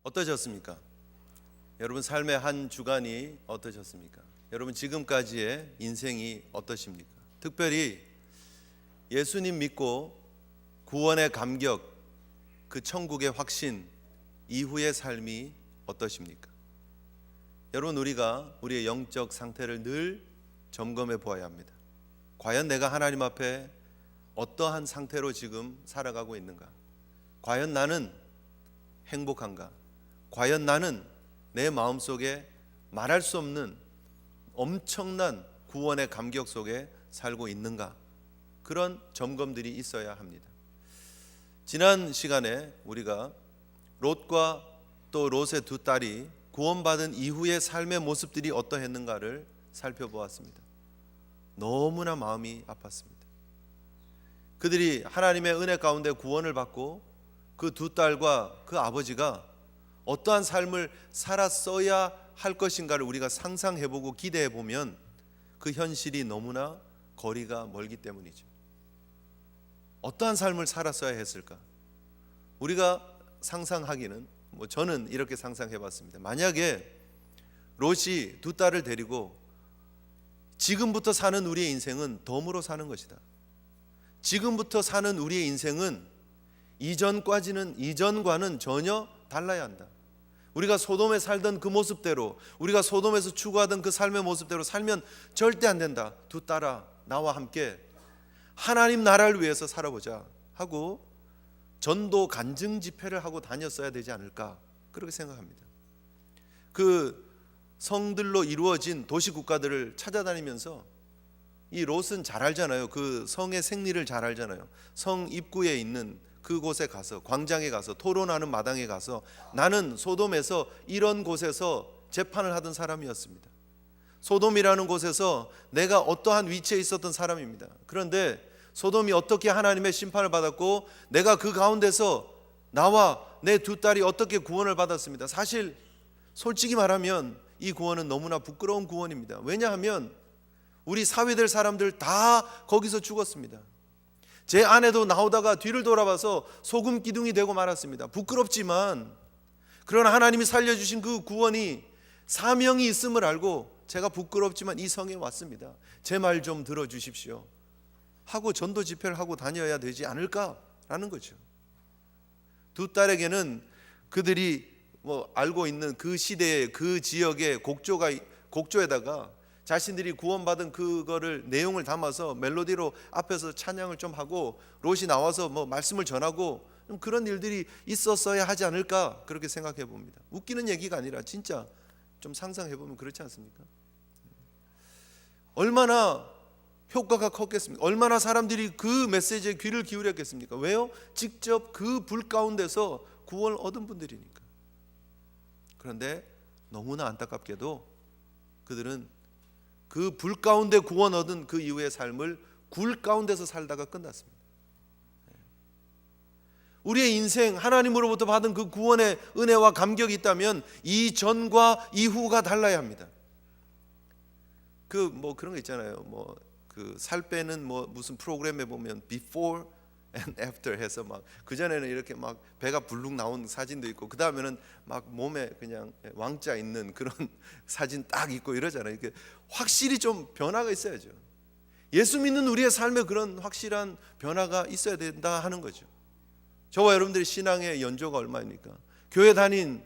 어떠셨습니까? 여러분 삶의 한 주간이 어떠셨습니까? 여러분 지금까지의 인생이 어떠십니까? 특별히 예수님 믿고 구원의 감격, 그 천국의 확신 이후의 삶이 어떠십니까? 여러분 우리가 우리의 영적 상태를 늘 점검해 보아야 합니다. 과연 내가 하나님 앞에 어떠한 상태로 지금 살아가고 있는가? 과연 나는 행복한가? 과연 나는 내 마음속에 말할 수 없는 엄청난 구원의 감격 속에 살고 있는가? 그런 점검들이 있어야 합니다. 지난 시간에 우리가 롯과 또 롯의 두 딸이 구원받은 이후의 삶의 모습들이 어떠했는가를 살펴보았습니다. 너무나 마음이 아팠습니다. 그들이 하나님의 은혜 가운데 구원을 받고 그 두 딸과 그 아버지가 어떠한 삶을 살았어야 할 것인가를 우리가 상상해보고 기대해보면 그 현실이 너무나 거리가 멀기 때문이죠. 어떠한 삶을 살았어야 했을까? 우리가 상상하기는 저는 이렇게 상상해봤습니다. 만약에 롯이 두 딸을 데리고 지금부터 사는 우리의 인생은 덤으로 사는 것이다. 지금부터 사는 우리의 인생은 이전과는 전혀 달라야 한다. 우리가 소돔에 살던 그 모습대로, 우리가 소돔에서 추구하던 그 삶의 모습대로 살면 절대 안 된다. 두 딸아, 나와 함께 하나님 나라를 위해서 살아보자 하고 전도 간증 집회를 하고 다녔어야 되지 않을까, 그렇게 생각합니다. 그 성들로 이루어진 도시 국가들을 찾아다니면서 이 롯은 잘 알잖아요. 그 성의 생리를 잘 알잖아요. 성 입구에 있는 그곳에 가서, 광장에 가서, 토론하는 마당에 가서, 나는 소돔에서 이런 곳에서 재판을 하던 사람이었습니다. 소돔이라는 곳에서 내가 어떠한 위치에 있었던 사람입니다. 그런데 소돔이 어떻게 하나님의 심판을 받았고 내가 그 가운데서 나와 내 두 딸이 어떻게 구원을 받았습니다. 사실 솔직히 말하면 이 구원은 너무나 부끄러운 구원입니다. 왜냐하면 우리 사회될 사람들 다 거기서 죽었습니다. 제 아내도 나오다가 뒤를 돌아봐서 소금 기둥이 되고 말았습니다. 부끄럽지만 그러나 하나님이 살려주신 그 구원이 사명이 있음을 알고 제가 부끄럽지만 이 성에 왔습니다. 제 말 좀 들어주십시오 하고 전도 집회를 하고 다녀야 되지 않을까라는 거죠. 두 딸에게는 그들이 알고 있는 그 시대의 그 지역의 곡조에다가 자신들이 구원받은 그거를 내용을 담아서 멜로디로 앞에서 찬양을 좀 하고 롯이 나와서 말씀을 전하고 좀 그런 일들이 있었어야 하지 않을까, 그렇게 생각해 봅니다. 웃기는 얘기가 아니라 진짜 좀 상상해 보면 그렇지 않습니까? 얼마나 효과가 컸겠습니까? 얼마나 사람들이 그 메시지에 귀를 기울였겠습니까? 왜요? 직접 그 불 가운데서 구원을 얻은 분들이니까. 그런데 너무나 안타깝게도 그들은 그 불 가운데 구원 얻은 그 이후의 삶을 굴 가운데서 살다가 끝났습니다. 우리의 인생, 하나님으로부터 받은 그 구원의 은혜와 감격이 있다면 이전과 이후가 달라야 합니다. 그런 거 있잖아요. 그 살 빼는 무슨 프로그램에 보면 before and after 해서 그 전에는 이렇게 배가 불룩 나온 사진도 있고 그 다음에는 몸에 그냥 왕자 있는 그런 사진 딱 있고 이러잖아요. 이게 확실히 좀 변화가 있어야죠. 예수 믿는 우리의 삶에 그런 확실한 변화가 있어야 된다 하는 거죠. 저와 여러분들의 신앙의 연조가 얼마입니까? 교회 다닌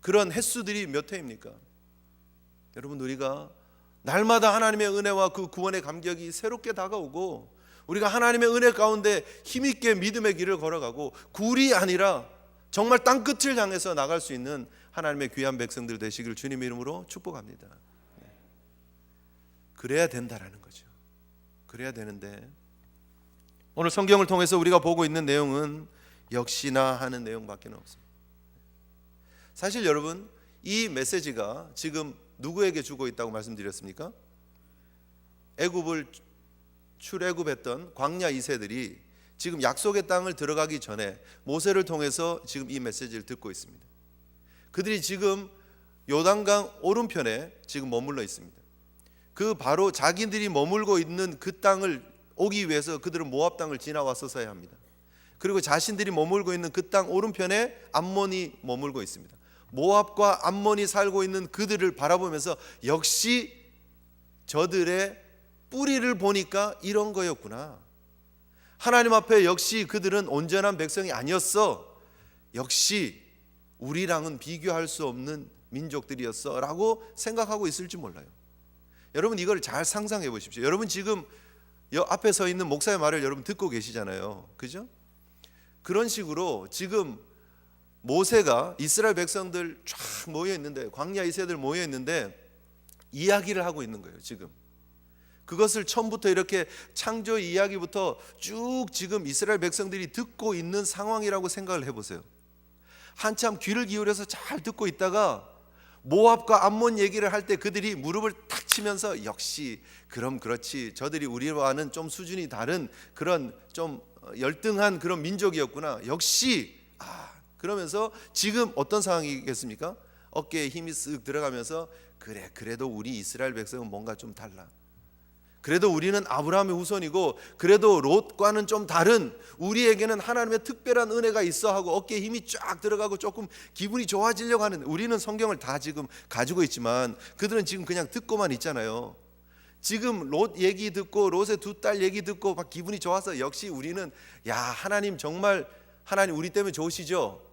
그런 횟수들이 몇 회입니까? 여러분, 우리가 날마다 하나님의 은혜와 그 구원의 감격이 새롭게 다가오고 우리가 하나님의 은혜 가운데 힘있게 믿음의 길을 걸어가고 굴이 아니라 정말 땅끝을 향해서 나갈 수 있는 하나님의 귀한 백성들 되시길 주님 이름으로 축복합니다. 그래야 된다라는 거죠. 그래야 되는데 오늘 성경을 통해서 우리가 보고 있는 내용은 역시나 하는 내용밖에 없습니다. 사실 여러분, 이 메시지가 지금 누구에게 주고 있다고 말씀드렸습니까? 애굽을 출애굽했던 광야 2세들이 지금 약속의 땅을 들어가기 전에 모세를 통해서 지금 이 메시지를 듣고 있습니다. 그들이 지금 요단강 오른편에 지금 머물러 있습니다. 그 바로 자기들이 머물고 있는 그 땅을 오기 위해서 그들은 모압 땅을 지나왔었어야 합니다. 그리고 자신들이 머물고 있는 그 땅 오른편에 암몬이 머물고 있습니다. 모압과 암몬이 살고 있는 그들을 바라보면서 역시 저들의 뿌리를 보니까 이런 거였구나. 하나님 앞에 역시 그들은 온전한 백성이 아니었어. 역시 우리랑은 비교할 수 없는 민족들이었어 라고 생각하고 있을지 몰라요. 여러분 이걸 잘 상상해 보십시오. 여러분 지금 앞에 서 있는 목사의 말을 여러분 듣고 계시잖아요. 그죠? 그런 식으로 지금 모세가 이스라엘 백성들 쫙 모여 있는데, 광야 이세들 모여 있는데 이야기를 하고 있는 거예요. 지금 그것을 처음부터 이렇게 창조 이야기부터 쭉 지금 이스라엘 백성들이 듣고 있는 상황이라고 생각을 해보세요. 한참 귀를 기울여서 잘 듣고 있다가 모압과 암몬 얘기를 할 때 그들이 무릎을 탁 치면서 역시 그럼 그렇지, 저들이 우리와는 좀 수준이 다른 그런 좀 열등한 그런 민족이었구나, 역시 그러면서 지금 어떤 상황이겠습니까? 어깨에 힘이 쓱 들어가면서 그래, 그래도 우리 이스라엘 백성은 뭔가 좀 달라. 그래도 우리는 아브라함의 후손이고 그래도 롯과는 좀 다른, 우리에게는 하나님의 특별한 은혜가 있어 하고 어깨에 힘이 쫙 들어가고 조금 기분이 좋아지려고 하는, 우리는 성경을 다 지금 가지고 있지만 그들은 지금 그냥 듣고만 있잖아요. 지금 롯 얘기 듣고 롯의 두 딸 얘기 듣고 막 기분이 좋아서 역시 우리는 야, 하나님 정말, 하나님 우리 때문에 좋으시죠?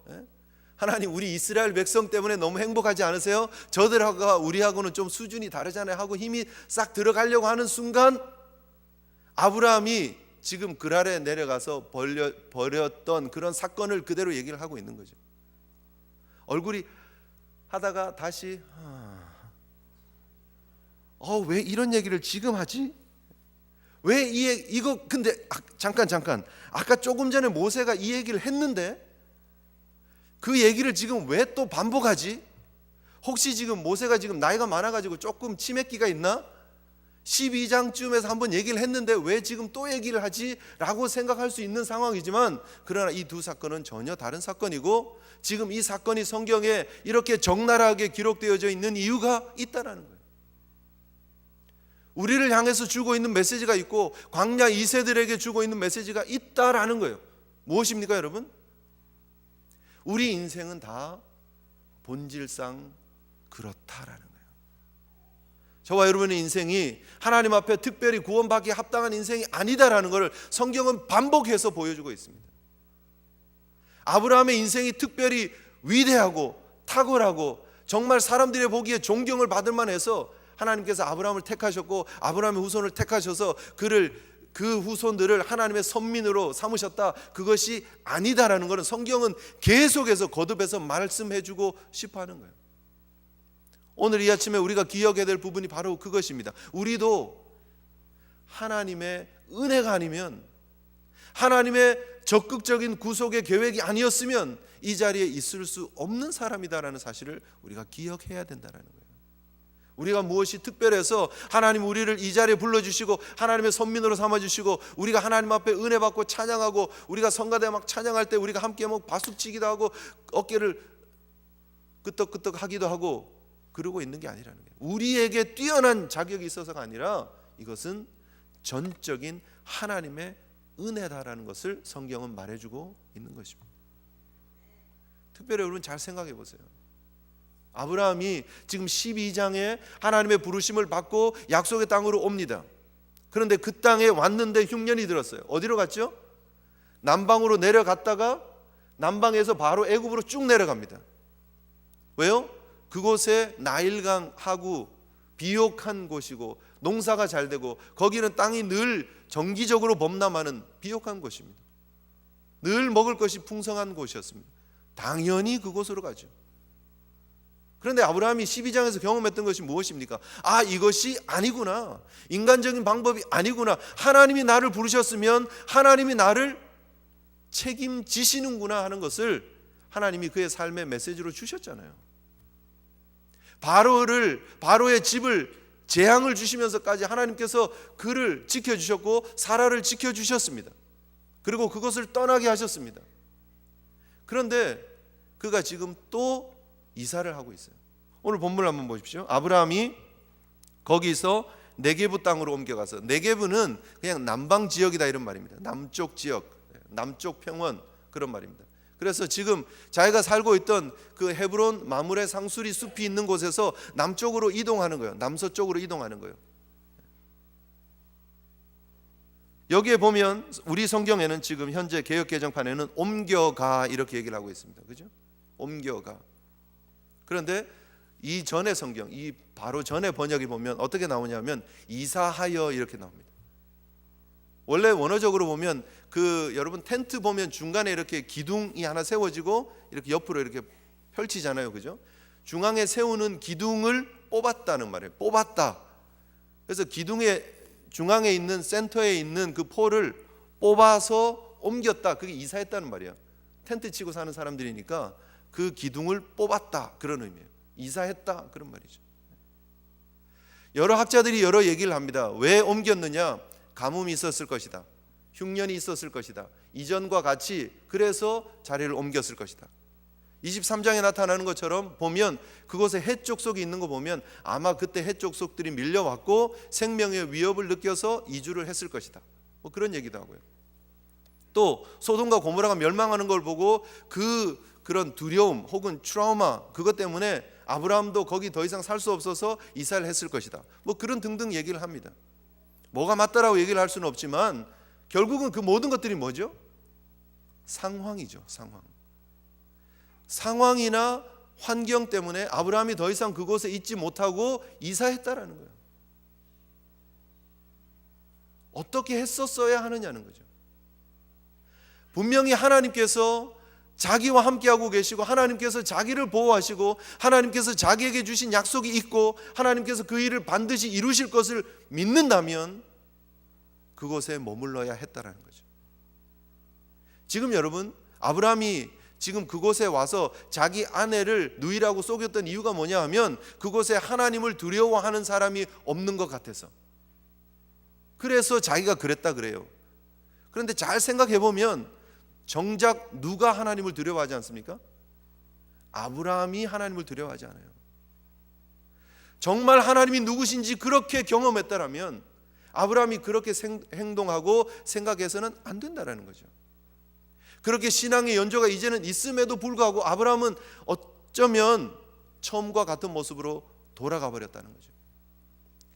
하나님 우리 이스라엘 백성 때문에 너무 행복하지 않으세요? 저들하고 우리하고는 좀 수준이 다르잖아요 하고 힘이 싹 들어가려고 하는 순간 아브라함이 지금 그랄에 내려가서 벌였던 그런 사건을 그대로 얘기를 하고 있는 거죠. 얼굴이 하다가 다시 왜 이런 얘기를 지금 하지? 왜 이거 근데 잠깐 아까 조금 전에 모세가 이 얘기를 했는데 그 얘기를 지금 왜 또 반복하지? 혹시 지금 모세가 지금 나이가 많아가지고 조금 치맥기가 있나? 12장쯤에서 한번 얘기를 했는데 왜 지금 또 얘기를 하지? 라고 생각할 수 있는 상황이지만, 그러나 이 두 사건은 전혀 다른 사건이고 지금 이 사건이 성경에 이렇게 적나라하게 기록되어져 있는 이유가 있다라는 거예요. 우리를 향해서 주고 있는 메시지가 있고 광야 2세들에게 주고 있는 메시지가 있다라는 거예요. 무엇입니까 여러분? 우리 인생은 다 본질상 그렇다라는 거예요. 저와 여러분의 인생이 하나님 앞에 특별히 구원받기에 합당한 인생이 아니다라는 것을 성경은 반복해서 보여주고 있습니다. 아브라함의 인생이 특별히 위대하고 탁월하고 정말 사람들이 보기에 존경을 받을 만해서 하나님께서 아브라함을 택하셨고 아브라함의 후손을 택하셔서 그 후손들을 하나님의 선민으로 삼으셨다, 그것이 아니다라는 것은 성경은 계속해서 거듭해서 말씀해주고 싶어하는 거예요. 오늘 이 아침에 우리가 기억해야 될 부분이 바로 그것입니다. 우리도 하나님의 은혜가 아니면, 하나님의 적극적인 구속의 계획이 아니었으면 이 자리에 있을 수 없는 사람이다라는 사실을 우리가 기억해야 된다는 거예요. 우리가 무엇이 특별해서 하나님 우리를 이 자리에 불러주시고 하나님의 선민으로 삼아주시고 우리가 하나님 앞에 은혜 받고 찬양하고 우리가 성가대 막 찬양할 때 우리가 함께 막 박수치기도 하고 어깨를 끄덕끄덕 하기도 하고 그러고 있는 게 아니라는 거예요. 우리에게 뛰어난 자격이 있어서가 아니라 이것은 전적인 하나님의 은혜다라는 것을 성경은 말해주고 있는 것입니다. 특별히 여러분 잘 생각해 보세요. 아브라함이 지금 12장에 하나님의 부르심을 받고 약속의 땅으로 옵니다. 그런데 그 땅에 왔는데 흉년이 들었어요. 어디로 갔죠? 남방으로 내려갔다가 남방에서 바로 애굽으로 쭉 내려갑니다. 왜요? 그곳에 나일강하고 비옥한 곳이고 농사가 잘 되고 거기는 땅이 늘 정기적으로 범람하는 비옥한 곳입니다. 늘 먹을 것이 풍성한 곳이었습니다. 당연히 그곳으로 가죠. 그런데 아브라함이 12장에서 경험했던 것이 무엇입니까? 이것이 아니구나, 인간적인 방법이 아니구나, 하나님이 나를 부르셨으면 하나님이 나를 책임지시는구나 하는 것을 하나님이 그의 삶의 메시지로 주셨잖아요. 바로의 집을 재앙을 주시면서까지 하나님께서 그를 지켜주셨고 사라를 지켜주셨습니다. 그리고 그것을 떠나게 하셨습니다. 그런데 그가 지금 또 이사를 하고 있어요. 오늘 본문을 한번 보십시오. 아브라함이 거기서 네게부 땅으로 옮겨가서, 네게부는 그냥 남방 지역이다 이런 말입니다. 남쪽 지역. 남쪽 평원 그런 말입니다. 그래서 지금 자기가 살고 있던 그 헤브론 마므레 상수리 숲이 있는 곳에서 남쪽으로 이동하는 거예요. 남서쪽으로 이동하는 거예요. 여기에 보면 우리 성경에는 지금 현재 개역 개정판에는 옮겨가 이렇게 얘기를 하고 있습니다. 그죠? 옮겨가. 그런데 이 전의 성경, 이 바로 전의 번역이 보면 어떻게 나오냐면 이사하여 이렇게 나옵니다. 원래 원어적으로 보면 그 여러분 텐트 보면 중간에 이렇게 기둥이 하나 세워지고 이렇게 옆으로 이렇게 펼치잖아요. 그죠? 중앙에 세우는 기둥을 뽑았다는 말이에요. 뽑았다. 그래서 기둥의 중앙에 있는 센터에 있는 그 폴을 뽑아서 옮겼다. 그게 이사했다는 말이에요. 텐트 치고 사는 사람들이니까 그 기둥을 뽑았다 그런 의미예요. 이사했다 그런 말이죠. 여러 학자들이 여러 얘기를 합니다. 왜 옮겼느냐? 가뭄이 있었을 것이다. 흉년이 있었을 것이다. 이전과 같이 그래서 자리를 옮겼을 것이다. 23장에 나타나는 것처럼 보면 그곳에 해쪽 속이 있는 거 보면 아마 그때 해쪽 속들이 밀려왔고 생명의 위협을 느껴서 이주를 했을 것이다. 뭐 그런 얘기도 하고요. 또 소돔과 고모라가 멸망하는 걸 보고 그런 두려움 혹은 트라우마 그것 때문에 아브라함도 거기 더 이상 살 수 없어서 이사를 했을 것이다. 뭐 그런 등등 얘기를 합니다. 뭐가 맞다라고 얘기를 할 수는 없지만 결국은 그 모든 것들이 뭐죠? 상황이죠. 상황이나 환경 때문에 아브라함이 더 이상 그곳에 있지 못하고 이사했다라는 거예요. 어떻게 했었어야 하느냐는 거죠. 분명히 하나님께서 자기와 함께하고 계시고 하나님께서 자기를 보호하시고 하나님께서 자기에게 주신 약속이 있고 하나님께서 그 일을 반드시 이루실 것을 믿는다면 그곳에 머물러야 했다라는 거죠. 지금 여러분 아브라함이 지금 그곳에 와서 자기 아내를 누이라고 속였던 이유가 뭐냐 하면 그곳에 하나님을 두려워하는 사람이 없는 것 같아서 그래서 자기가 그랬다 그래요. 그런데 잘 생각해 보면 정작 누가 하나님을 두려워하지 않습니까? 아브라함이 하나님을 두려워하지 않아요. 정말 하나님이 누구신지 그렇게 경험했다라면 아브라함이 그렇게 행동하고 생각해서는 안 된다라는 거죠. 그렇게 신앙의 연조가 이제는 있음에도 불구하고 아브라함은 어쩌면 처음과 같은 모습으로 돌아가 버렸다는 거죠.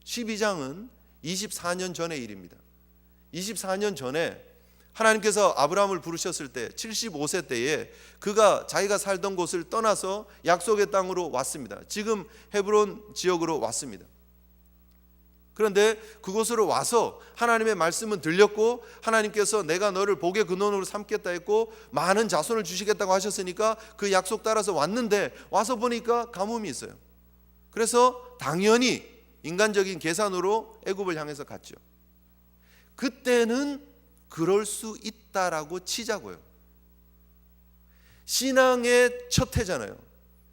12장은 24년 전의 일입니다. 24년 전에 하나님께서 아브라함을 부르셨을 때 75세 때에 그가 자기가 살던 곳을 떠나서 약속의 땅으로 왔습니다. 지금 헤브론 지역으로 왔습니다. 그런데 그곳으로 와서 하나님의 말씀은 들렸고 하나님께서 내가 너를 복의 근원으로 삼겠다 했고 많은 자손을 주시겠다고 하셨으니까 그 약속 따라서 왔는데 와서 보니까 가뭄이 있어요. 그래서 당연히 인간적인 계산으로 애굽을 향해서 갔죠. 그때는 그럴 수 있다라고 치자고요. 신앙의 첫 해잖아요.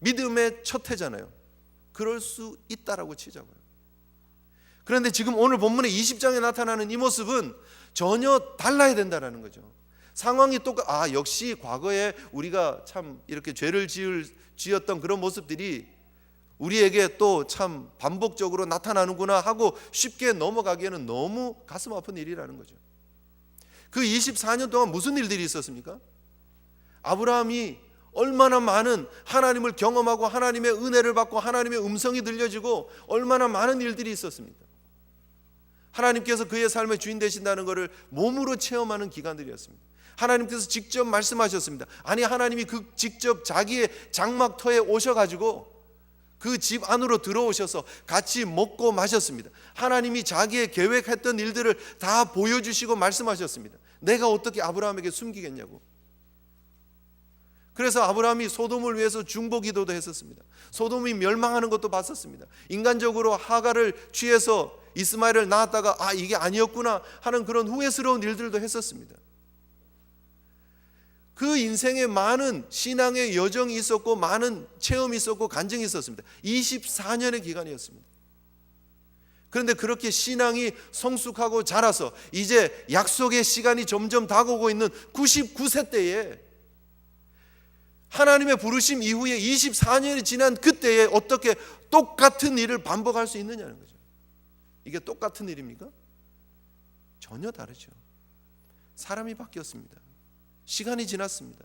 믿음의 첫 해잖아요. 그럴 수 있다라고 치자고요. 그런데 지금 오늘 본문의 20장에 나타나는 이 모습은 전혀 달라야 된다는 거죠. 상황이 역시 과거에 우리가 참 이렇게 죄를 지었던 그런 모습들이 우리에게 또 참 반복적으로 나타나는구나 하고 쉽게 넘어가기에는 너무 가슴 아픈 일이라는 거죠. 그 24년 동안 무슨 일들이 있었습니까? 아브라함이 얼마나 많은 하나님을 경험하고 하나님의 은혜를 받고 하나님의 음성이 들려지고 얼마나 많은 일들이 있었습니까? 하나님께서 그의 삶의 주인 되신다는 것을 몸으로 체험하는 기간들이었습니다. 하나님께서 직접 말씀하셨습니다. 아니 하나님이 그 직접 자기의 장막터에 오셔가지고 그 집 안으로 들어오셔서 같이 먹고 마셨습니다. 하나님이 자기의 계획했던 일들을 다 보여주시고 말씀하셨습니다. 내가 어떻게 아브라함에게 숨기겠냐고. 그래서 아브라함이 소돔을 위해서 중보기도도 했었습니다. 소돔이 멸망하는 것도 봤었습니다. 인간적으로 하갈을 취해서 이스마엘을 낳았다가 이게 아니었구나 하는 그런 후회스러운 일들도 했었습니다. 그 인생에 많은 신앙의 여정이 있었고 많은 체험이 있었고 간증이 있었습니다. 24년의 기간이었습니다. 그런데 그렇게 신앙이 성숙하고 자라서 이제 약속의 시간이 점점 다가오고 있는 99세 때에 하나님의 부르심 이후에 24년이 지난 그때에 어떻게 똑같은 일을 반복할 수 있느냐는 거죠. 이게 똑같은 일입니까? 전혀 다르죠. 사람이 바뀌었습니다. 시간이 지났습니다.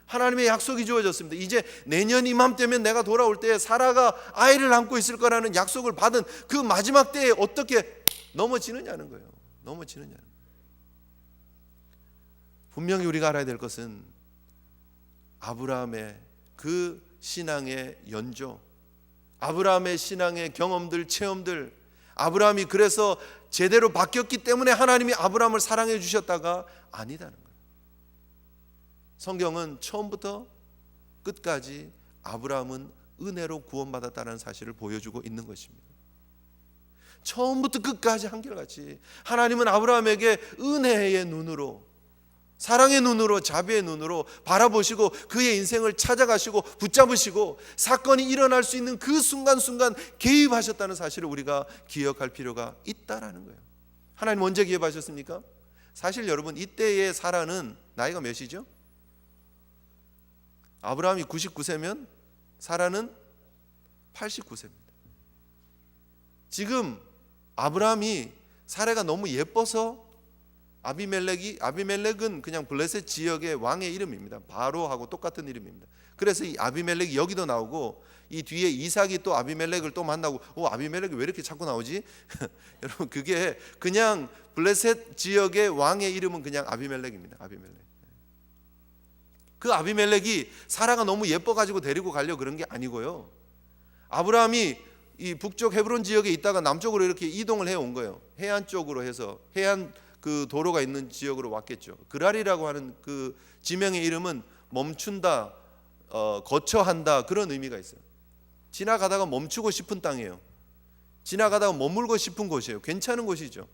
하나님의 약속이 주어졌습니다. 이제 내년 이맘때면 내가 돌아올 때 사라가 아이를 안고 있을 거라는 약속을 받은 그 마지막 때에 어떻게 넘어지느냐는 거예요. 넘어지느냐는 거예요. 분명히 우리가 알아야 될 것은 아브라함의 그 신앙의 연조, 아브라함의 신앙의 경험들, 체험들, 아브라함이 그래서 제대로 바뀌었기 때문에 하나님이 아브라함을 사랑해 주셨다가 아니다는 거예요. 성경은 처음부터 끝까지 아브라함은 은혜로 구원받았다는 사실을 보여주고 있는 것입니다. 처음부터 끝까지 한결같이 하나님은 아브라함에게 은혜의 눈으로, 사랑의 눈으로, 자비의 눈으로 바라보시고 그의 인생을 찾아가시고 붙잡으시고 사건이 일어날 수 있는 그 순간순간 개입하셨다는 사실을 우리가 기억할 필요가 있다라는 거예요. 하나님 언제 개입하셨습니까? 사실 여러분, 이때의 사라는 나이가 몇이죠? 아브라함이 99세면 사라는 89세입니다. 지금 아브라함이 사라가 너무 예뻐서 아비멜렉은 그냥 블레셋 지역의 왕의 이름입니다. 바로하고 똑같은 이름입니다. 그래서 이 아비멜렉이 여기도 나오고 이 뒤에 이삭이 또 아비멜렉을 또 만나고 아비멜렉이 왜 이렇게 자꾸 나오지? 여러분, 그게 그냥 블레셋 지역의 왕의 이름은 그냥 아비멜렉입니다. 아비멜렉. 그 아비멜렉이 사라가 너무 예뻐가지고 데리고 가려고 그런 게 아니고요. 아브라함이 이 북쪽 헤브론 지역에 있다가 남쪽으로 이렇게 이동을 해온 거예요. 해안 쪽으로 해서 해안 그 도로가 있는 지역으로 왔겠죠. 그랄이라고 하는 그 지명의 이름은 멈춘다, 거처한다, 그런 의미가 있어요. 지나가다가 멈추고 싶은 땅이에요. 지나가다가 머물고 싶은 곳이에요. 괜찮은 곳이죠.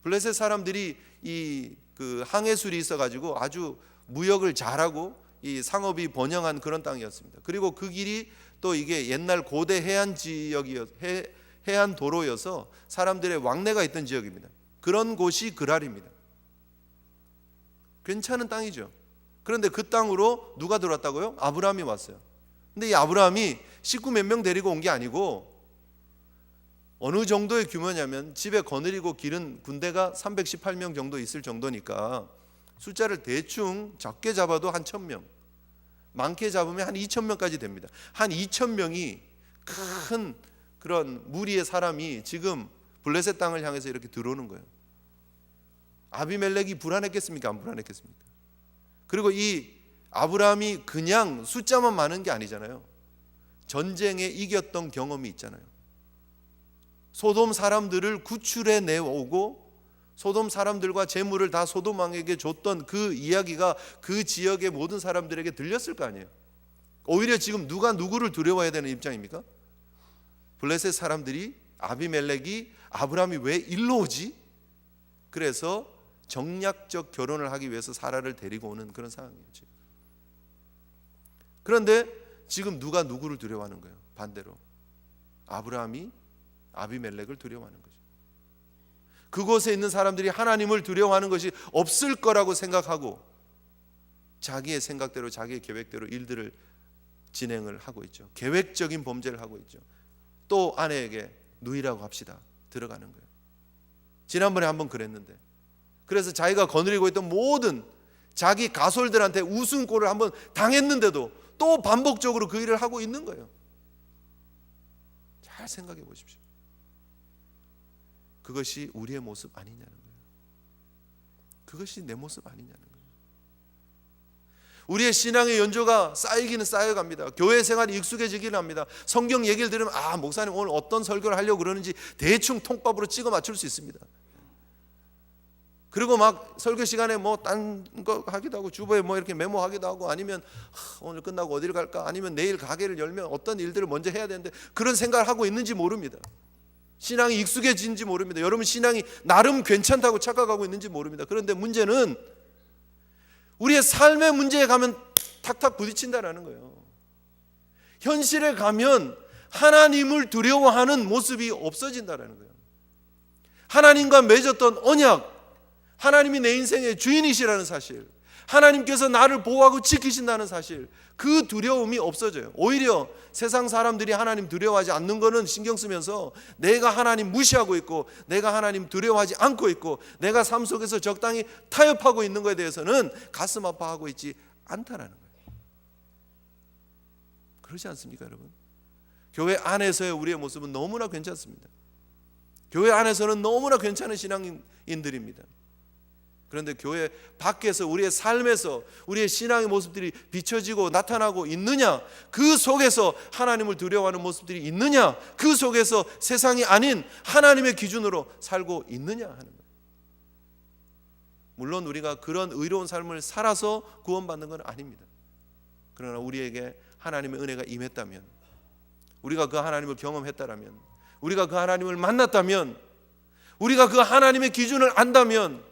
블레셋 사람들이 이 그 항해술이 있어가지고 아주 무역을 잘하고 이 상업이 번영한 그런 땅이었습니다. 그리고 그 길이 또 이게 옛날 고대 해안 해안 도로여서 사람들의 왕래가 있던 지역입니다. 그런 곳이 그랄입니다. 괜찮은 땅이죠. 그런데 그 땅으로 누가 들어왔다고요? 아브라함이 왔어요. 근데 이 아브라함이 식구 몇 명 데리고 온 게 아니고 어느 정도의 규모냐면 집에 거느리고 기른 군대가 318명 정도 있을 정도니까 숫자를 대충 적게 잡아도 한 1000명, 많게 잡으면 한 2000명까지 됩니다. 한 2000명이 큰 그런 무리의 사람이 지금 블레셋 땅을 향해서 이렇게 들어오는 거예요. 아비멜렉이 불안했겠습니까? 안 불안했겠습니까? 그리고 이 아브라함이 그냥 숫자만 많은 게 아니잖아요. 전쟁에 이겼던 경험이 있잖아요. 소돔 사람들을 구출해 내오고 소돔 사람들과 재물을 다 소돔 왕에게 줬던 그 이야기가 그 지역의 모든 사람들에게 들렸을 거 아니에요. 오히려 지금 누가 누구를 두려워해야 되는 입장입니까? 블레셋 사람들이 아비멜렉이 아브라함이 왜 일로 오지? 그래서 정략적 결혼을 하기 위해서 사라를 데리고 오는 그런 상황이에요. 지금. 그런데 지금 누가 누구를 두려워하는 거예요? 반대로 아브라함이 아비멜렉을 두려워하는 거죠. 그곳에 있는 사람들이 하나님을 두려워하는 것이 없을 거라고 생각하고 자기의 생각대로 자기의 계획대로 일들을 진행을 하고 있죠. 계획적인 범죄를 하고 있죠. 또 아내에게 누이라고 합시다. 들어가는 거예요. 지난번에 한번 그랬는데 그래서 자기가 거느리고 있던 모든 자기 가솔들한테 우승골을 한번 당했는데도 또 반복적으로 그 일을 하고 있는 거예요. 잘 생각해 보십시오. 그것이 우리의 모습 아니냐는 거예요. 그것이 내 모습 아니냐는 거예요. 우리의 신앙의 연조가 쌓이기는 쌓여갑니다. 교회 생활이 익숙해지기는 합니다. 성경 얘기를 들으면 목사님 오늘 어떤 설교를 하려고 그러는지 대충 통밥으로 찍어 맞출 수 있습니다. 그리고 막 설교 시간에 뭐 딴 거 하기도 하고 주보에 뭐 이렇게 메모하기도 하고 아니면 오늘 끝나고 어디를 갈까 아니면 내일 가게를 열면 어떤 일들을 먼저 해야 되는데 그런 생각을 하고 있는지 모릅니다. 신앙이 익숙해진지 모릅니다. 여러분 신앙이 나름 괜찮다고 착각하고 있는지 모릅니다. 그런데 문제는 우리의 삶의 문제에 가면 탁탁 부딪힌다라는 거예요. 현실에 가면 하나님을 두려워하는 모습이 없어진다라는 거예요. 하나님과 맺었던 언약, 하나님이 내 인생의 주인이시라는 사실, 하나님께서 나를 보호하고 지키신다는 사실, 그 두려움이 없어져요. 오히려 세상 사람들이 하나님 두려워하지 않는 거는 신경 쓰면서 내가 하나님 무시하고 있고, 내가 하나님 두려워하지 않고 있고, 내가 삶 속에서 적당히 타협하고 있는 것에 대해서는 가슴 아파하고 있지 않다라는 거예요. 그렇지 않습니까, 여러분? 교회 안에서의 우리의 모습은 너무나 괜찮습니다. 교회 안에서는 너무나 괜찮은 신앙인들입니다. 그런데 교회 밖에서 우리의 삶에서 우리의 신앙의 모습들이 비춰지고 나타나고 있느냐, 그 속에서 하나님을 두려워하는 모습들이 있느냐, 그 속에서 세상이 아닌 하나님의 기준으로 살고 있느냐 하는 거예요. 물론 우리가 그런 의로운 삶을 살아서 구원받는 건 아닙니다. 그러나 우리에게 하나님의 은혜가 임했다면, 우리가 그 하나님을 경험했다면, 우리가 그 하나님을 만났다면, 우리가 그 하나님의 기준을 안다면,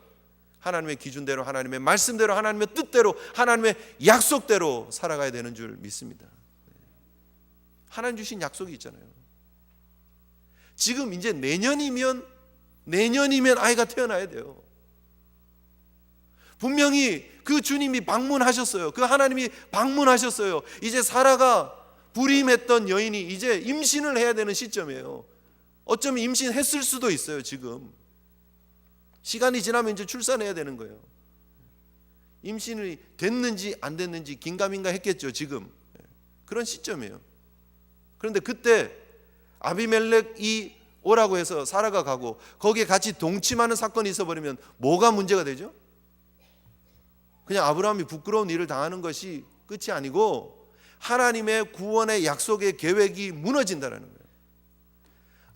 하나님의 기준대로, 하나님의 말씀대로, 하나님의 뜻대로, 하나님의 약속대로 살아가야 되는 줄 믿습니다. 하나님 주신 약속이 있잖아요. 지금 이제 내년이면 아이가 태어나야 돼요. 분명히 그 주님이 방문하셨어요. 그 하나님이 방문하셨어요. 이제 사라가 불임했던 여인이 이제 임신을 해야 되는 시점이에요. 어쩌면 임신했을 수도 있어요. 지금 시간이 지나면 이제 출산해야 되는 거예요. 임신이 됐는지 안 됐는지 긴가민가 했겠죠. 지금 그런 시점이에요. 그런데 그때 아비멜렉이 오라고 해서 사라가 가고 거기에 같이 동침하는 사건이 있어버리면 뭐가 문제가 되죠? 그냥 아브라함이 부끄러운 일을 당하는 것이 끝이 아니고 하나님의 구원의 약속의 계획이 무너진다는 거예요.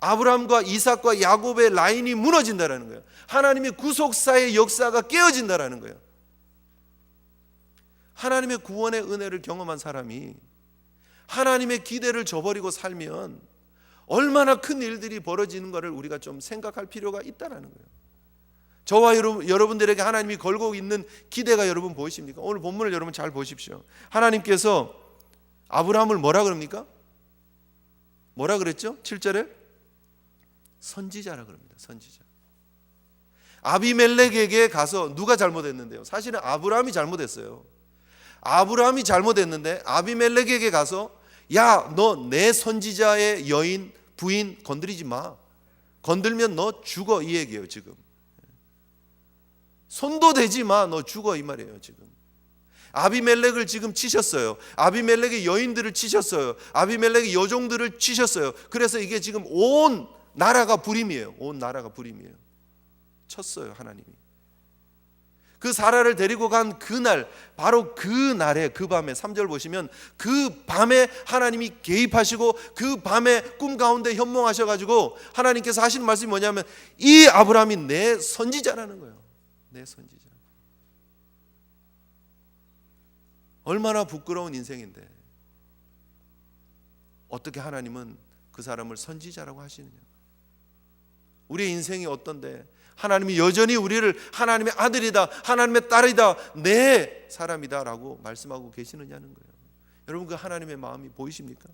아브라함과 이삭과 야곱의 라인이 무너진다는 거예요. 하나님의 구속사의 역사가 깨어진다는 거예요. 하나님의 구원의 은혜를 경험한 사람이 하나님의 기대를 저버리고 살면 얼마나 큰 일들이 벌어지는 것을 우리가 좀 생각할 필요가 있다는 거예요. 저와 여러분들에게 하나님이 걸고 있는 기대가 여러분 보이십니까? 오늘 본문을 여러분 잘 보십시오. 하나님께서 아브라함을 뭐라 그럽니까? 뭐라 그랬죠? 7절에 선지자라 그럽니다. 선지자. 아비멜렉에게 가서 누가 잘못했는데요? 사실은 아브라함이 잘못했어요. 아브라함이 잘못했는데 아비멜렉에게 가서 야, 너 내 선지자의 여인 부인 건드리지 마. 건들면 너 죽어, 이 얘기예요. 지금 손도 대지 마, 너 죽어, 이 말이에요. 지금 아비멜렉을 지금 치셨어요. 아비멜렉의 여인들을 치셨어요. 아비멜렉의 여종들을 치셨어요. 그래서 이게 지금 온 나라가 불임이에요. 온 나라가 불임이에요. 쳤어요, 하나님이. 그 사라를 데리고 간 그날, 바로 그 날에, 그 밤에 3절 보시면 그 밤에 하나님이 개입하시고 그 밤에 꿈 가운데 현몽하셔가지고 하나님께서 하시는 말씀이 뭐냐면 이 아브라함이 내 선지자라는 거예요. 내 선지자. 얼마나 부끄러운 인생인데 어떻게 하나님은 그 사람을 선지자라고 하시느냐. 우리의 인생이 어떤데 하나님이 여전히 우리를 하나님의 아들이다, 하나님의 딸이다, 내 사람이다 라고 말씀하고 계시느냐는 거예요. 여러분, 그 하나님의 마음이 보이십니까?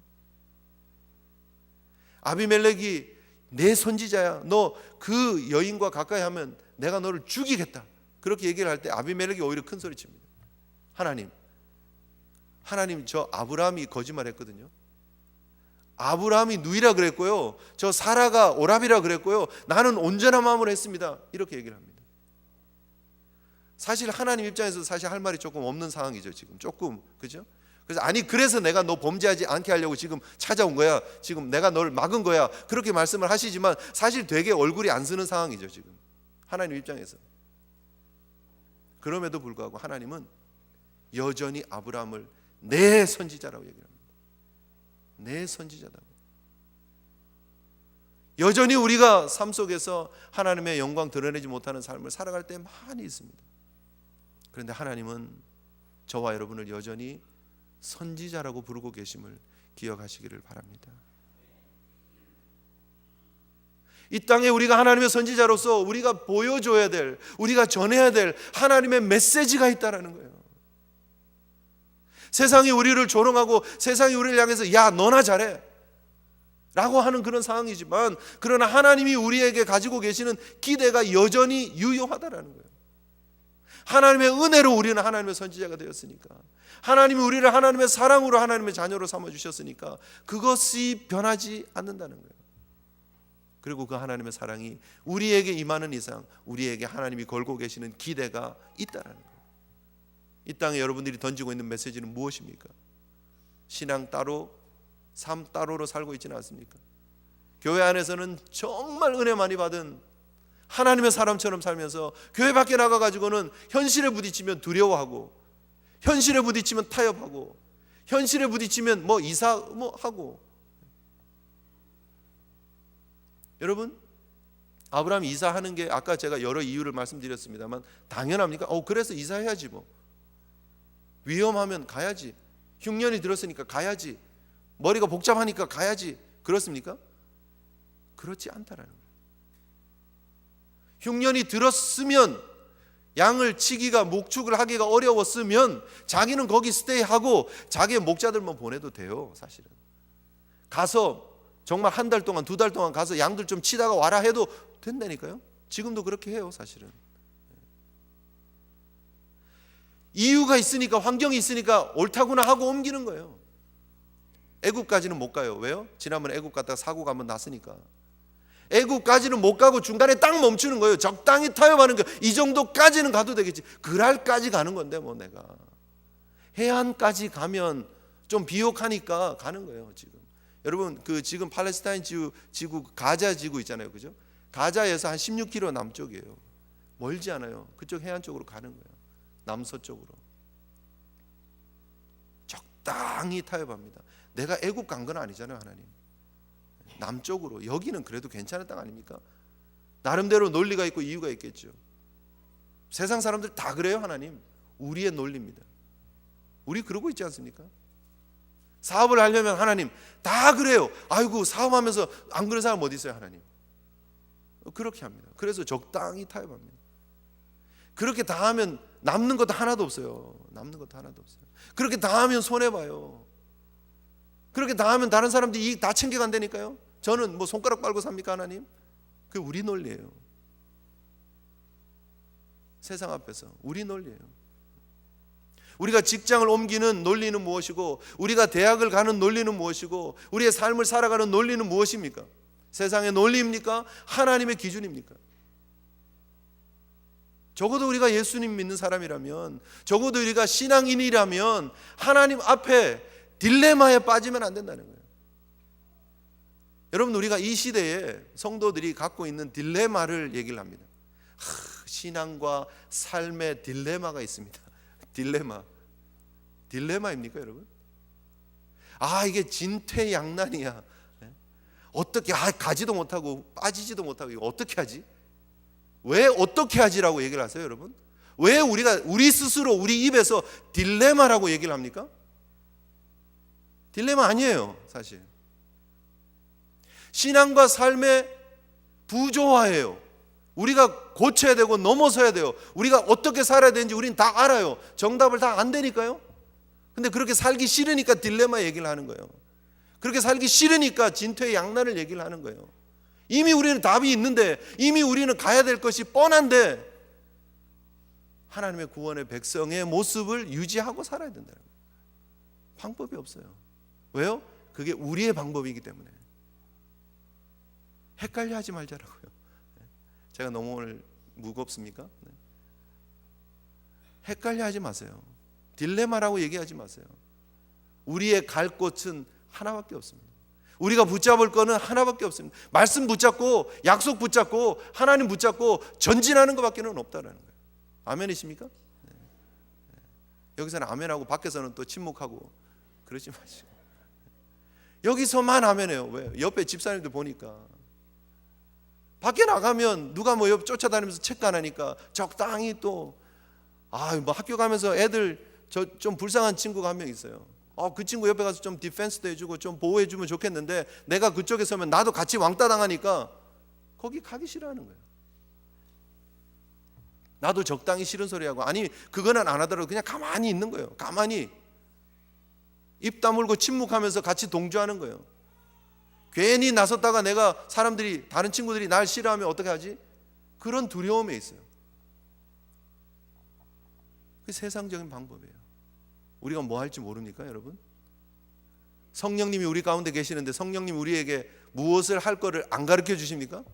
아비멜렉이 내 선지자야, 너 그 여인과 가까이 하면 내가 너를 죽이겠다, 그렇게 얘기를 할 때 아비멜렉이 오히려 큰 소리 칩니다. 하나님, 저 아브라함이 거짓말했거든요. 아브라함이 누이라 그랬고요, 저 사라가 오랍이라 그랬고요, 나는 온전한 마음으로 했습니다, 이렇게 얘기를 합니다. 사실 하나님 입장에서 사실 할 말이 조금 없는 상황이죠. 지금 조금, 그죠? 그래서 아니, 그래서 내가 너 범죄하지 않게 하려고 지금 찾아온 거야, 지금 내가 널 막은 거야, 그렇게 말씀을 하시지만 사실 되게 얼굴이 안 쓰는 상황이죠. 지금 하나님 입장에서. 그럼에도 불구하고 하나님은 여전히 아브라함을 내 선지자라고 얘기합니다. 내 선지자다. 여전히 우리가 삶 속에서 하나님의 영광 드러내지 못하는 삶을 살아갈 때 많이 있습니다. 그런데 하나님은 저와 여러분을 여전히 선지자라고 부르고 계심을 기억하시기를 바랍니다. 이 땅에 우리가 하나님의 선지자로서 우리가 보여줘야 될, 우리가 전해야 될 하나님의 메시지가 있다는 거예요. 세상이 우리를 조롱하고 세상이 우리를 향해서 야, 너나 잘해 라고 하는 그런 상황이지만, 그러나 하나님이 우리에게 가지고 계시는 기대가 여전히 유효하다는 거예요. 하나님의 은혜로 우리는 하나님의 선지자가 되었으니까, 하나님이 우리를 하나님의 사랑으로 하나님의 자녀로 삼아주셨으니까 그것이 변하지 않는다는 거예요. 그리고 그 하나님의 사랑이 우리에게 임하는 이상 우리에게 하나님이 걸고 계시는 기대가 있다는 거예요. 이 땅에 여러분들이 던지고 있는 메시지는 무엇입니까? 신앙 따로, 삶 따로로 살고 있지는 않습니까? 교회 안에서는 정말 은혜 많이 받은 하나님의 사람처럼 살면서 교회 밖에 나가가지고는 현실에 부딪히면 두려워하고, 현실에 부딪히면 타협하고, 현실에 부딪히면 이사 하고. 여러분, 아브라함이 이사하는 게 아까 제가 여러 이유를 말씀드렸습니다만 당연합니까? 그래서 이사해야지 위험하면 가야지, 흉년이 들었으니까 가야지, 머리가 복잡하니까 가야지, 그렇습니까? 그렇지 않다라는 거예요. 흉년이 들었으면, 양을 치기가, 목축을 하기가 어려웠으면 자기는 거기 스테이하고 자기의 목자들만 보내도 돼요. 사실은 가서 정말 한 달 동안, 2달 동안 가서 양들 좀 치다가 와라 해도 된다니까요. 지금도 그렇게 해요. 사실은 이유가 있으니까, 환경이 있으니까 옳다구나 하고 옮기는 거예요. 애굽까지는 못 가요. 왜요? 지난번에 애굽 갔다가 사고가 한번 났으니까. 애굽까지는 못 가고 중간에 딱 멈추는 거예요. 적당히 타협하는 거예요. 이 정도까지는 가도 되겠지. 그랄까지 가는 건데 내가 해안까지 가면 좀 비옥하니까 가는 거예요. 지금 여러분, 지금 팔레스타인 지구 가자 지구 있잖아요, 그죠? 가자에서 한 16km 남쪽이에요. 멀지 않아요. 그쪽 해안 쪽으로 가는 거예요. 남서쪽으로 적당히 타협합니다. 내가 애굽 간 건 아니잖아요. 하나님 남쪽으로, 여기는 그래도 괜찮은 땅 아닙니까? 나름대로 논리가 있고 이유가 있겠죠. 세상 사람들 다 그래요. 하나님, 우리의 논리입니다. 우리 그러고 있지 않습니까? 사업을 하려면 하나님 다 그래요. 아이고, 사업하면서 안 그런 사람 어디 있어요? 하나님 그렇게 합니다. 그래서 적당히 타협합니다. 그렇게 다 하면 남는 것도 하나도 없어요. 남는 것도 하나도 없어요. 그렇게 다 하면 손해봐요. 그렇게 다 하면 다른 사람들이 이익 다 챙겨간다니까요. 저는 손가락 빨고 삽니까? 하나님, 그게 우리 논리예요. 세상 앞에서 우리 논리예요. 우리가 직장을 옮기는 논리는 무엇이고, 우리가 대학을 가는 논리는 무엇이고, 우리의 삶을 살아가는 논리는 무엇입니까? 세상의 논리입니까? 하나님의 기준입니까? 적어도 우리가 예수님 믿는 사람이라면, 적어도 우리가 신앙인이라면 하나님 앞에 딜레마에 빠지면 안 된다는 거예요. 여러분, 우리가 이 시대에 성도들이 갖고 있는 딜레마를 얘기를 합니다. 신앙과 삶의 딜레마가 있습니다. 딜레마입니까, 여러분? 이게 진퇴양난이야. 어떻게 가지도 못하고 빠지지도 못하고 이거 어떻게 하지? 왜 어떻게 하지라고 얘기를 하세요, 여러분? 왜 우리 스스로 우리 입에서 딜레마라고 얘기를 합니까? 딜레마 아니에요, 사실. 신앙과 삶의 부조화예요. 우리가 고쳐야 되고 넘어서야 돼요. 우리가 어떻게 살아야 되는지 우리는 다 알아요. 정답을 다 안다니까요. 근데 그렇게 살기 싫으니까 딜레마 얘기를 하는 거예요. 그렇게 살기 싫으니까 진퇴양난을 얘기를 하는 거예요. 이미 우리는 답이 있는데, 이미 우리는 가야 될 것이 뻔한데 하나님의 구원의 백성의 모습을 유지하고 살아야 된다는 거예요. 방법이 없어요. 왜요? 그게 우리의 방법이기 때문에. 헷갈려 하지 말자라고요. 제가 너무 오늘 무겁습니까? 헷갈려 하지 마세요. 딜레마라고 얘기하지 마세요. 우리의 갈 곳은 하나밖에 없습니다. 우리가 붙잡을 거는 하나밖에 없습니다. 말씀 붙잡고, 약속 붙잡고, 하나님 붙잡고 전진하는 것밖에는 없다라는 거예요. 아멘이십니까? 여기서는 아멘하고 밖에서는 또 침묵하고 그러지 마시고. 여기서만 아멘해요. 왜? 옆에 집사님들 보니까 밖에 나가면 누가 옆 쫓아다니면서 체크 안 하니까 적당히 또 학교 가면서 애들 좀 불쌍한 친구가 한 명 있어요. 그 친구 옆에 가서 좀 디펜스도 해주고 좀 보호해주면 좋겠는데 내가 그쪽에 서면 나도 같이 왕따 당하니까 거기 가기 싫어하는 거예요. 나도 적당히 싫은 소리 하고, 아니 그거는 안 하더라도 그냥 가만히 있는 거예요. 가만히 입 다물고 침묵하면서 같이 동조하는 거예요. 괜히 나섰다가 다른 친구들이 날 싫어하면 어떻게 하지? 그런 두려움에 있어요. 그 세상적인 방법이에요. 우리가 뭐 할지 모릅니까, 여러분? 성령님이 우리 가운데 계시는데 성령님이 우리에게 무엇을 할 거를 안 가르쳐 주십니까?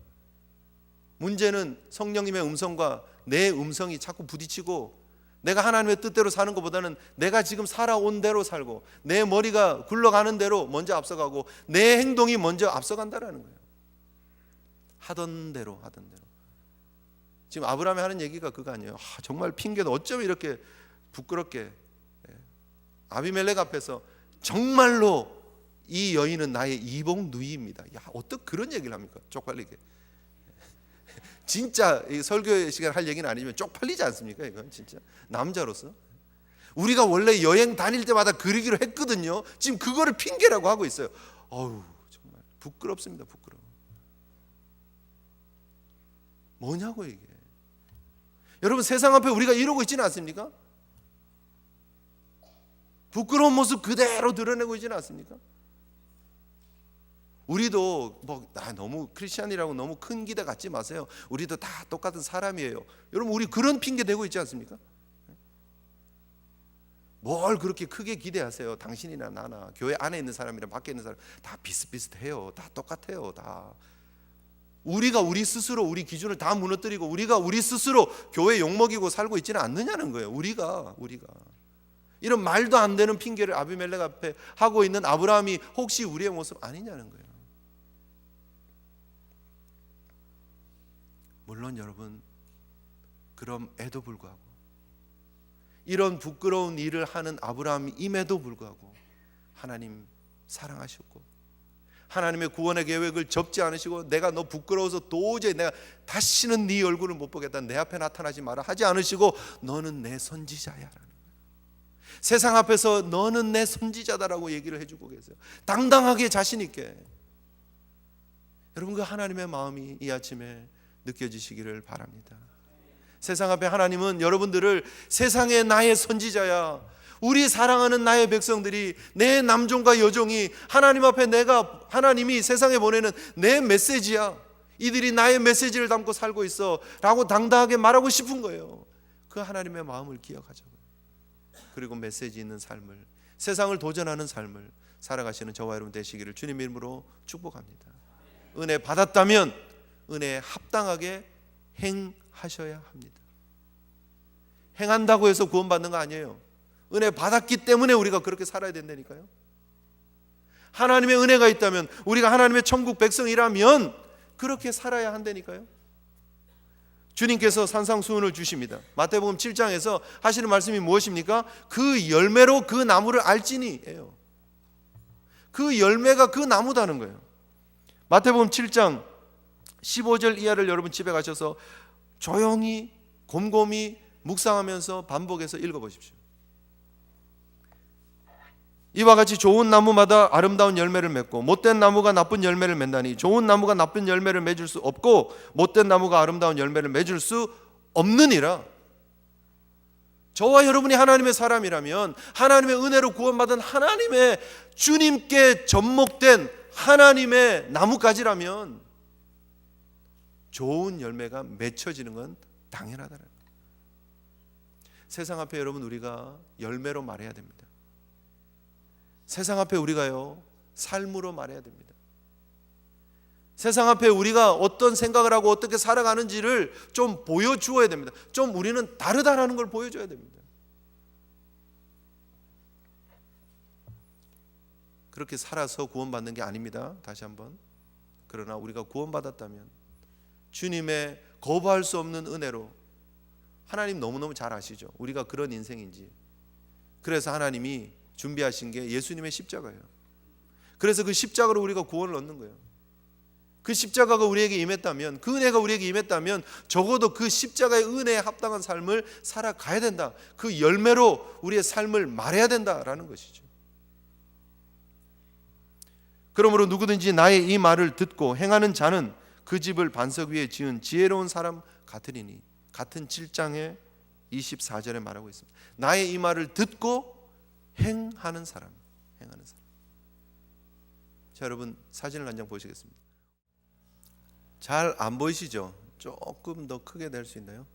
문제는 성령님의 음성과 내 음성이 자꾸 부딪히고, 내가 하나님의 뜻대로 사는 것보다는 내가 지금 살아온 대로 살고, 내 머리가 굴러가는 대로 먼저 앞서가고, 내 행동이 먼저 앞서간다라는 거예요. 하던 대로. 지금 아브라함이 하는 얘기가 그거 아니에요. 정말 핑계도 어쩌면 이렇게 부끄럽게, 아비멜렉 앞에서 정말로 이 여인은 나의 이복 누이입니다. 야, 어떻게 그런 얘기를 합니까? 쪽팔리게. 진짜 설교 시간 할 얘기는 아니지만 쪽팔리지 않습니까? 이건 진짜 남자로서 우리가 원래 여행 다닐 때마다 그러기로 했거든요. 지금 그거를 핑계라고 하고 있어요. 어우, 정말 부끄럽습니다. 부끄러워. 뭐냐고 이게. 여러분, 세상 앞에 우리가 이러고 있지는 않습니까? 부끄러운 모습 그대로 드러내고 있지는 않습니까? 우리도 너무 크리스찬이라고 너무 큰 기대 갖지 마세요. 우리도 다 똑같은 사람이에요. 여러분, 우리 그런 핑계 대고 있지 않습니까? 뭘 그렇게 크게 기대하세요? 당신이나 나나 교회 안에 있는 사람이랑 밖에 있는 사람 다 비슷비슷해요. 다 똑같아요. 다. 우리가 우리 스스로 우리 기준을 다 무너뜨리고 우리가 우리 스스로 교회 욕먹이고 살고 있지는 않느냐는 거예요. 우리가 이런 말도 안 되는 핑계를 아비멜렉 앞에 하고 있는 아브라함이 혹시 우리의 모습 아니냐는 거예요. 물론 여러분, 그럼에도 불구하고, 이런 부끄러운 일을 하는 아브라함임에도 불구하고 하나님 사랑하셨고, 하나님의 구원의 계획을 접지 않으시고, 내가 너 부끄러워서 도저히 내가 다시는 네 얼굴을 못 보겠다, 내 앞에 나타나지 마라 하지 않으시고, 너는 내 선지자야 라는 거예요. 세상 앞에서 너는 내 선지자다라고 얘기를 해주고 계세요. 당당하게, 자신 있게. 여러분, 그 하나님의 마음이 이 아침에 느껴지시기를 바랍니다. 세상 앞에 하나님은 여러분들을 세상의 나의 선지자야, 우리 사랑하는 나의 백성들이, 내 남종과 여종이 하나님 앞에 하나님이 세상에 보내는 내 메시지야, 이들이 나의 메시지를 담고 살고 있어 라고 당당하게 말하고 싶은 거예요. 그 하나님의 마음을 기억하자고요. 그리고 메시지 있는 삶을, 세상을 도전하는 삶을 살아가시는 저와 여러분 되시기를 주님 이름으로 축복합니다. 은혜 받았다면 은혜에 합당하게 행하셔야 합니다. 행한다고 해서 구원받는 거 아니에요. 은혜 받았기 때문에 우리가 그렇게 살아야 된다니까요. 하나님의 은혜가 있다면, 우리가 하나님의 천국 백성이라면 그렇게 살아야 한다니까요. 주님께서 산상수훈을 주십니다. 마태복음 7장에서 하시는 말씀이 무엇입니까? 그 열매로 그 나무를 알지니예요. 그 열매가 그 나무다는 거예요. 마태복음 7장 15절 이하를 여러분 집에 가셔서 조용히 곰곰이 묵상하면서 반복해서 읽어보십시오. 이와 같이 좋은 나무마다 아름다운 열매를 맺고 못된 나무가 나쁜 열매를 맺나니, 좋은 나무가 나쁜 열매를 맺을 수 없고 못된 나무가 아름다운 열매를 맺을 수 없느니라. 저와 여러분이 하나님의 사람이라면, 하나님의 은혜로 구원받은 하나님의 주님께 접목된 하나님의 나뭇가지라면 좋은 열매가 맺혀지는 건 당연하다는 거예요. 세상 앞에 여러분, 우리가 열매로 말해야 됩니다. 세상 앞에 우리가요, 삶으로 말해야 됩니다. 세상 앞에 우리가 어떤 생각을 하고 어떻게 살아가는지를 좀 보여주어야 됩니다. 좀 우리는 다르다라는 걸 보여줘야 됩니다. 그렇게 살아서 구원받는 게 아닙니다. 다시 한번. 그러나 우리가 구원받았다면 주님의 거부할 수 없는 은혜로, 하나님 너무너무 잘 아시죠, 우리가 그런 인생인지. 그래서 하나님이 준비하신 게 예수님의 십자가예요. 그래서 그 십자가로 우리가 구원을 얻는 거예요. 그 십자가가 우리에게 임했다면, 그 은혜가 우리에게 임했다면 적어도 그 십자가의 은혜에 합당한 삶을 살아가야 된다. 그 열매로 우리의 삶을 말해야 된다라는 것이죠. 그러므로 누구든지 나의 이 말을 듣고 행하는 자는 그 집을 반석 위에 지은 지혜로운 사람 같으리니, 같은 7장의 24절에 말하고 있습니다. 나의 이 말을 듣고 행하는 사람. 자, 여러분 사진을 한 장 보시겠습니다. 잘 안 보이시죠? 조금 더 크게 낼 수 있나요?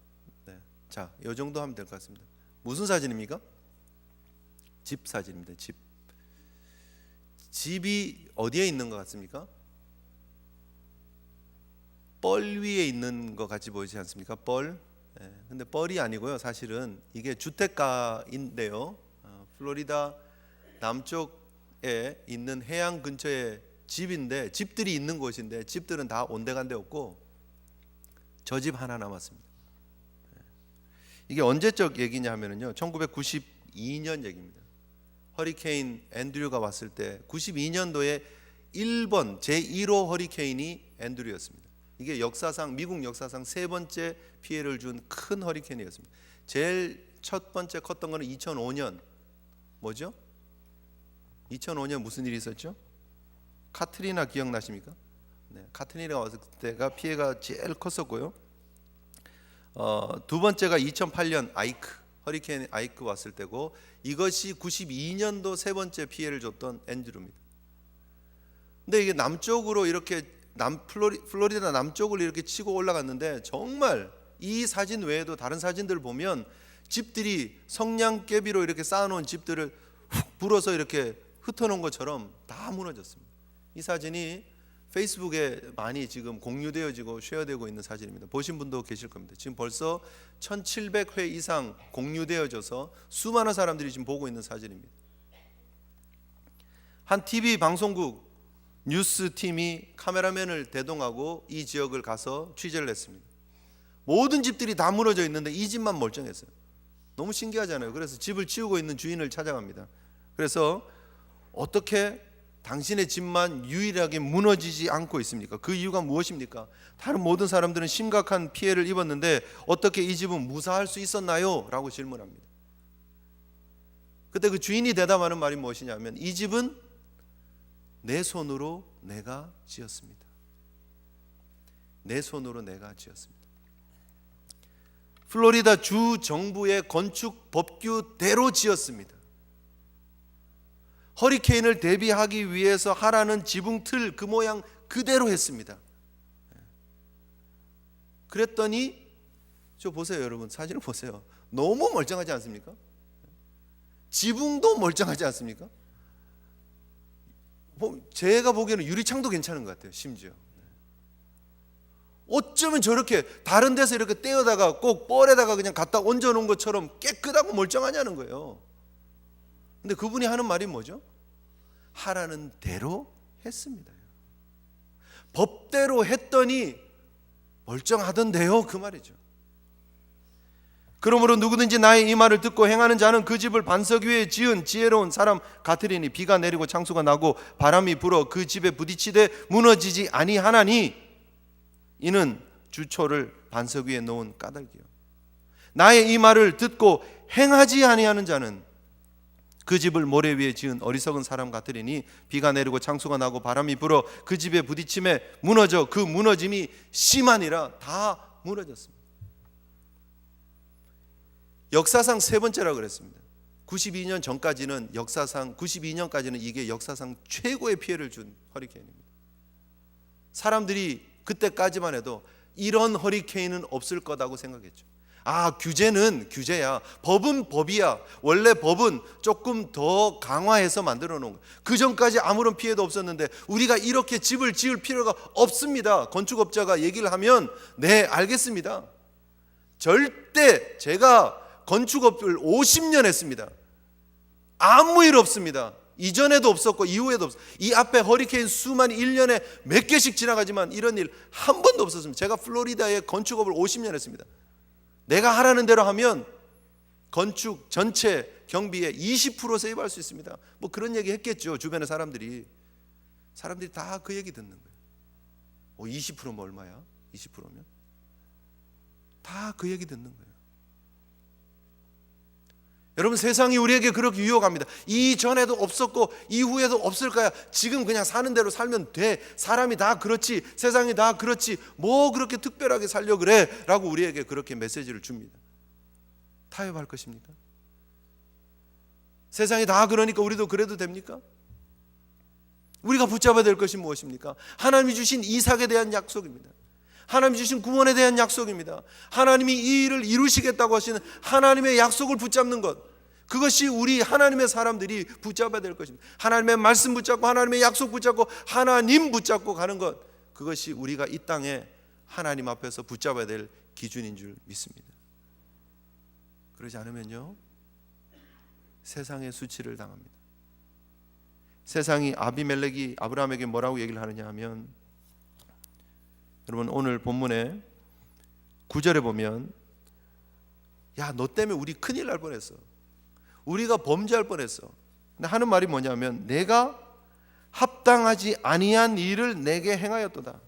네. 자, 이 정도 하면 될 것 같습니다. 무슨 사진입니까? 집 사진입니다. 집이 어디에 있는 것 같습니까? 뻘 위에 있는 것 같이 보이지 않습니까? 뻘. 근데 뻘이 아니고요. 사실은 이게 주택가인데요. 플로리다 남쪽에 있는 해안 근처에 집인데, 집들이 있는 곳인데 집들은 다 온데간데 없고 저 집 하나 남았습니다. 이게 언제적 얘기냐 하면요, 1992년 얘기입니다. 허리케인 앤드류가 왔을 때 92년도에 일본 제1호 허리케인이 앤드류였습니다. 이게 역사상, 미국 역사상 세 번째 피해를 준 큰 허리케인이었습니다. 제일 첫 번째 컸던 거는 2005년. 뭐죠? 2005년 무슨 일이 있었죠? 카트리나 기억나십니까? 네, 카트리나가 왔을 때가 피해가 제일 컸었고요. 두 번째가 2008년 허리케인 아이크 왔을 때고, 이것이 92년도 세 번째 피해를 줬던 앤드류입니다. 근데 이게 남쪽으로 이렇게 플로리다 남쪽을 이렇게 치고 올라갔는데, 정말 이 사진 외에도 다른 사진들을 보면 집들이 성냥개비로 이렇게 쌓아놓은 집들을 훅 불어서 이렇게 흩어놓은 것처럼 다 무너졌습니다. 이 사진이 페이스북에 많이 지금 공유되어지고 쉐어되고 있는 사진입니다. 보신 분도 계실 겁니다. 지금 벌써 1700회 이상 공유되어져서 수많은 사람들이 지금 보고 있는 사진입니다. 한 TV 방송국 뉴스팀이 카메라맨을 대동하고 이 지역을 가서 취재를 했습니다. 모든 집들이 다 무너져 있는데 이 집만 멀쩡했어요. 너무 신기하잖아요. 그래서 집을 치우고 있는 주인을 찾아갑니다. 그래서 어떻게 당신의 집만 유일하게 무너지지 않고 있습니까? 그 이유가 무엇입니까? 다른 모든 사람들은 심각한 피해를 입었는데 어떻게 이 집은 무사할 수 있었나요? 라고 질문합니다. 그때 그 주인이 대답하는 말이 무엇이냐면, 이 집은 내 손으로 내가 지었습니다. 내 손으로 내가 지었습니다. 플로리다 주 정부의 건축 법규대로 지었습니다. 허리케인을 대비하기 위해서 하라는 지붕 틀 그 모양 그대로 했습니다. 그랬더니 저 보세요, 여러분. 사진을 보세요. 너무 멀쩡하지 않습니까? 지붕도 멀쩡하지 않습니까? 제가 보기에는 유리창도 괜찮은 것 같아요. 심지어 어쩌면 저렇게 다른 데서 이렇게 떼어다가 꼭 뻘에다가 그냥 갖다 얹어놓은 것처럼 깨끗하고 멀쩡하냐는 거예요. 근데 그분이 하는 말이 뭐죠? 하라는 대로 했습니다. 법대로 했더니 멀쩡하던데요, 그 말이죠. 그러므로 누구든지 나의 이 말을 듣고 행하는 자는 그 집을 반석 위에 지은 지혜로운 사람 같으리니 비가 내리고 창수가 나고 바람이 불어 그 집에 부딪히되 무너지지 아니하나니 이는 주초를 반석 위에 놓은 까닭이요. 나의 이 말을 듣고 행하지 아니하는 자는 그 집을 모래 위에 지은 어리석은 사람 같으리니 비가 내리고 창수가 나고 바람이 불어 그 집에 부딪힘에 무너져 그 무너짐이 심하니라. 다 무너졌습니다. 역사상 세 번째라고 그랬습니다. 92년 전까지는 역사상 92년까지는 이게 역사상 최고의 피해를 준 허리케인입니다. 사람들이 그때까지만 해도 이런 허리케인은 없을 거라고 생각했죠. 규제는 규제야, 법은 법이야. 원래 법은 조금 더 강화해서 만들어 놓은 거예요. 그 전까지 아무런 피해도 없었는데 우리가 이렇게 집을 지을 필요가 없습니다. 건축업자가 얘기를 하면 네, 알겠습니다. 절대 제가 건축업을 50년 했습니다. 아무 일 없습니다. 이전에도 없었고 이후에도 없었어요. 이 앞에 허리케인 수많이 1년에 몇 개씩 지나가지만 이런 일 한 번도 없었습니다. 제가 플로리다에 건축업을 50년 했습니다. 내가 하라는 대로 하면 건축 전체 경비에 20% 세이브할 수 있습니다. 뭐 그런 얘기 했겠죠. 주변의 사람들이 다 그 얘기 듣는 거예요. 20%면 얼마야? 20%면 다 그 얘기 듣는 거예요. 여러분, 세상이 우리에게 그렇게 유혹합니다. 이전에도 없었고 이후에도 없을 거야. 지금 그냥 사는 대로 살면 돼. 사람이 다 그렇지, 세상이 다 그렇지, 뭐 그렇게 특별하게 살려 그래? 라고 우리에게 그렇게 메시지를 줍니다. 타협할 것입니까? 세상이 다 그러니까 우리도 그래도 됩니까? 우리가 붙잡아야 될 것이 무엇입니까? 하나님이 주신 이삭에 대한 약속입니다. 하나님 주신 구원에 대한 약속입니다. 하나님이 이 일을 이루시겠다고 하시는 하나님의 약속을 붙잡는 것, 그것이 우리 하나님의 사람들이 붙잡아야 될 것입니다. 하나님의 말씀 붙잡고 하나님의 약속 붙잡고 하나님 붙잡고 가는 것, 그것이 우리가 이 땅에 하나님 앞에서 붙잡아야 될 기준인 줄 믿습니다. 그러지 않으면요, 세상의 수치를 당합니다. 세상이 아비멜렉이 아브라함에게 뭐라고 얘기를 하느냐 하면, 여러분 오늘 본문에 9절에 보면, 야, 너 때문에 우리 큰일 날 뻔했어. 우리가 범죄할 뻔했어. 근데 하는 말이 뭐냐면, 내가 합당하지 아니한 일을 내게 행하였도다.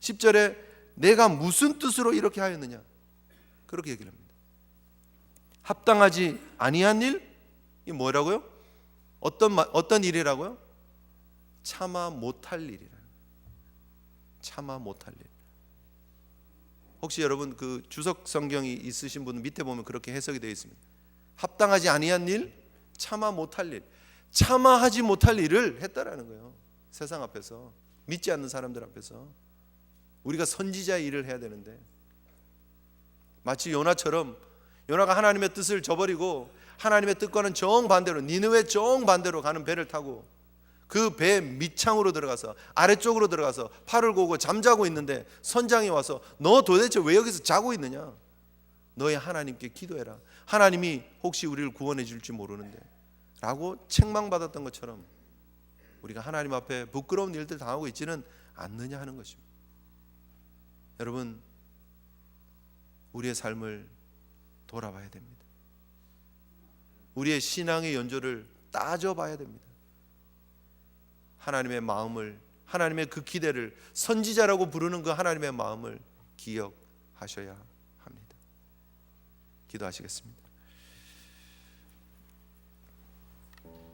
10절에 내가 무슨 뜻으로 이렇게 하였느냐, 그렇게 얘기를 합니다. 합당하지 아니한 일? 이 뭐라고요? 어떤 일이라고요? 참아 못할 일이라. 참아 못할 일. 혹시 여러분 그 주석 성경이 있으신 분은 밑에 보면 그렇게 해석이 되어 있습니다. 합당하지 아니한 일, 참아 못할 일. 참아하지 못할 일을 했다라는 거예요. 세상 앞에서, 믿지 않는 사람들 앞에서. 우리가 선지자의 일을 해야 되는데, 마치 요나처럼, 요나가 하나님의 뜻을 저버리고 하나님의 뜻과는 정반대로, 니느웨 정반대로 가는 배를 타고 그 배 밑창으로 들어가서 아래쪽으로 들어가서 팔을 고고 잠자고 있는데 선장이 와서, 너 도대체 왜 여기서 자고 있느냐, 너희 하나님께 기도해라, 하나님이 혹시 우리를 구원해 줄지 모르는데 라고 책망받았던 것처럼 우리가 하나님 앞에 부끄러운 일들 당하고 있지는 않느냐 하는 것입니다. 여러분, 우리의 삶을 돌아봐야 됩니다. 우리의 신앙의 연조를 따져봐야 됩니다. 하나님의 마음을, 하나님의 그 기대를, 선지자라고 부르는 그 하나님의 마음을 기억하셔야 합니다. 기도하시겠습니다.